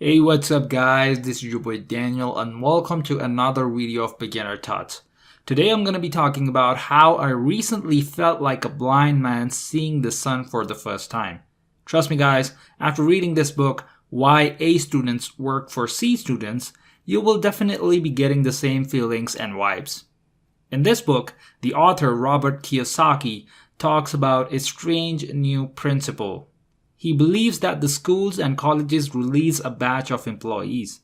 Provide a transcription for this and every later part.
Hey, what's up guys? This is your boy Daniel and welcome to another video of Beginner Thoughts. Today I'm going to be talking about how I recently felt like a blind man seeing the sun for the first time. Trust me guys, after reading this book, Why A Students Work for C Students, you will definitely be getting the same feelings and vibes. In this book, the author Robert Kiyosaki talks about a strange new principle. He believes that the schools and colleges release a batch of employees,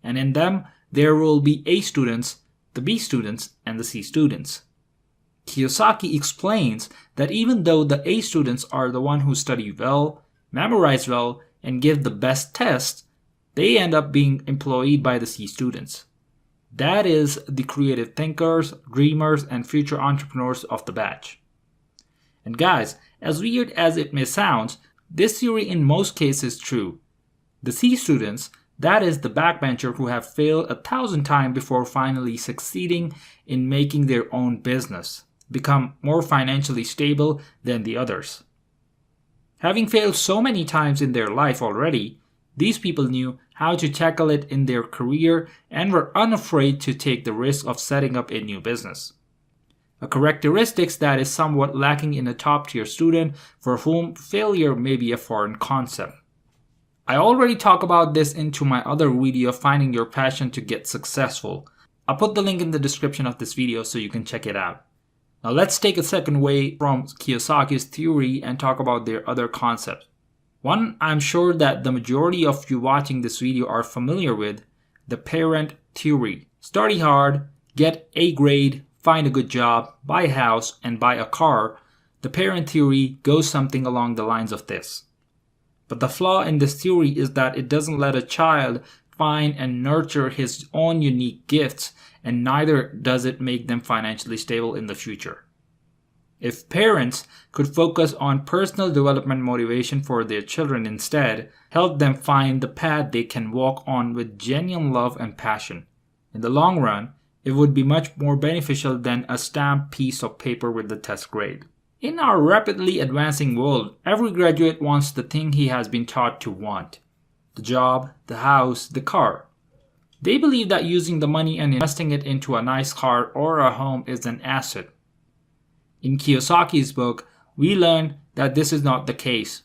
and in them there will be A students, the B students, and the C students. Kiyosaki explains that even though the A students are the one who study well, memorize well, and give the best tests, they end up being employed by the C students. That is the creative thinkers, dreamers, and future entrepreneurs of the batch. And guys, as weird as it may sound, this theory in most cases is true. The C students, that is the backbencher who have failed 1,000 times before finally succeeding in making their own business, become more financially stable than the others. Having failed so many times in their life already, these people knew how to tackle it in their career and were unafraid to take the risk of setting up a new business. A characteristic that is somewhat lacking in a top-tier student for whom failure may be a foreign concept. I already talked about this into my other video, Finding Your Passion to Get Successful. I'll put the link in the description of this video so you can check it out. Now let's take a second away from Kiyosaki's theory and talk about their other concepts. One I'm sure that the majority of you watching this video are familiar with, the parent theory. Study hard, get A grade, find a good job, buy a house, and buy a car. The parent theory goes something along the lines of this. But the flaw in this theory is that it doesn't let a child find and nurture his own unique gifts, and neither does it make them financially stable in the future. If parents could focus on personal development motivation for their children instead, help them find the path they can walk on with genuine love and passion, in the long run, it would be much more beneficial than a stamped piece of paper with the test grade. In our rapidly advancing world, every graduate wants the thing he has been taught to want: the job, the house, the car. They believe that using the money and investing it into a nice car or a home is an asset. In Kiyosaki's book, we learn that this is not the case.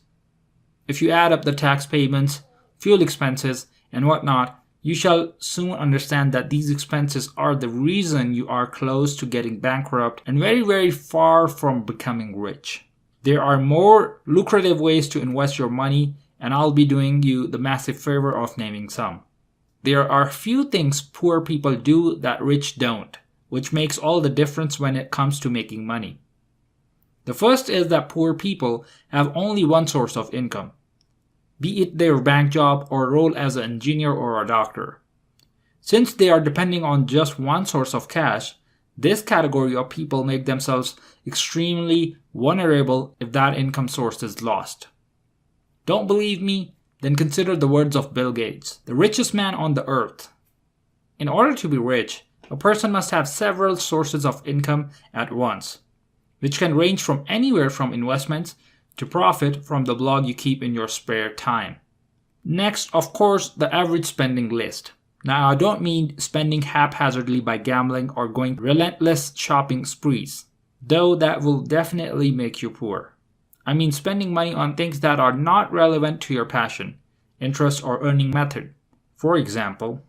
If you add up the tax payments, fuel expenses, and whatnot, you shall soon understand that these expenses are the reason you are close to getting bankrupt and very far from becoming rich. There are more lucrative ways to invest your money, and I'll be doing you the massive favor of naming some. There are few things poor people do that rich don't, which makes all the difference when it comes to making money. The first is that poor people have only one source of income, be it their bank job or role as an engineer or a doctor. Since they are depending on just one source of cash, this category of people make themselves extremely vulnerable if that income source is lost. Don't believe me? Then consider the words of Bill Gates, the richest man on the earth. In order to be rich, a person must have several sources of income at once, which can range from anywhere from investments to profit from the blog you keep in your spare time. Next, of course, the average spending list. Now, I don't mean spending haphazardly by gambling or going relentless shopping sprees, though that will definitely make you poor. I mean spending money on things that are not relevant to your passion, interest, or earning method. For example,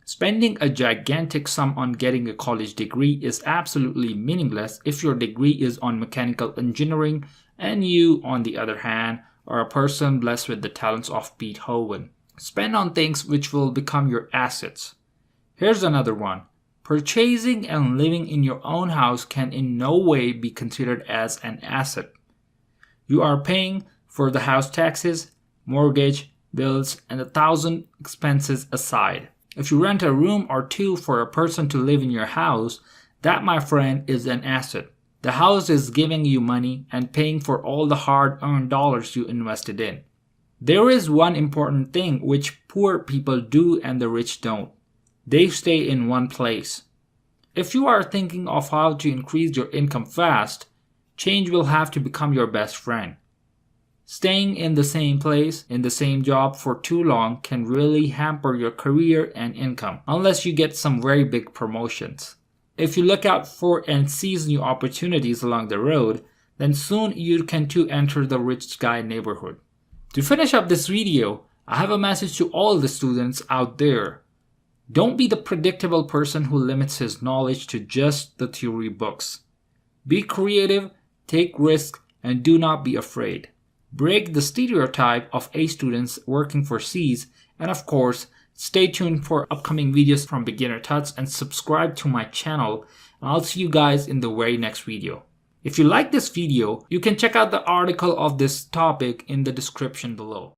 spending a gigantic sum on getting a college degree is absolutely meaningless if your degree is on mechanical engineering and you, on the other hand, are a person blessed with the talents of Beethoven. Spend on things which will become your assets. Here's another one. Purchasing and living in your own house can in no way be considered as an asset. You are paying for the house taxes, mortgage, bills, and 1,000 expenses aside. If you rent a room or two for a person to live in your house, that, my friend, is an asset. The house is giving you money and paying for all the hard-earned dollars you invested in. There is one important thing which poor people do and the rich don't. They stay in one place. If you are thinking of how to increase your income fast, change will have to become your best friend. Staying in the same place, in the same job for too long can really hamper your career and income, unless you get some very big promotions. If you look out for and seize new opportunities along the road, then soon you can too enter the rich guy neighborhood. To finish up this video, I have a message to all the students out there. Don't be the predictable person who limits his knowledge to just the theory books. Be creative, take risks, and do not be afraid. Break the stereotype of A students working for C's, and of course, stay tuned for upcoming videos from Beginner Tuts and subscribe to my channel, and I'll see you guys in the very next video. If you like this video, you can check out the article of this topic in the description below.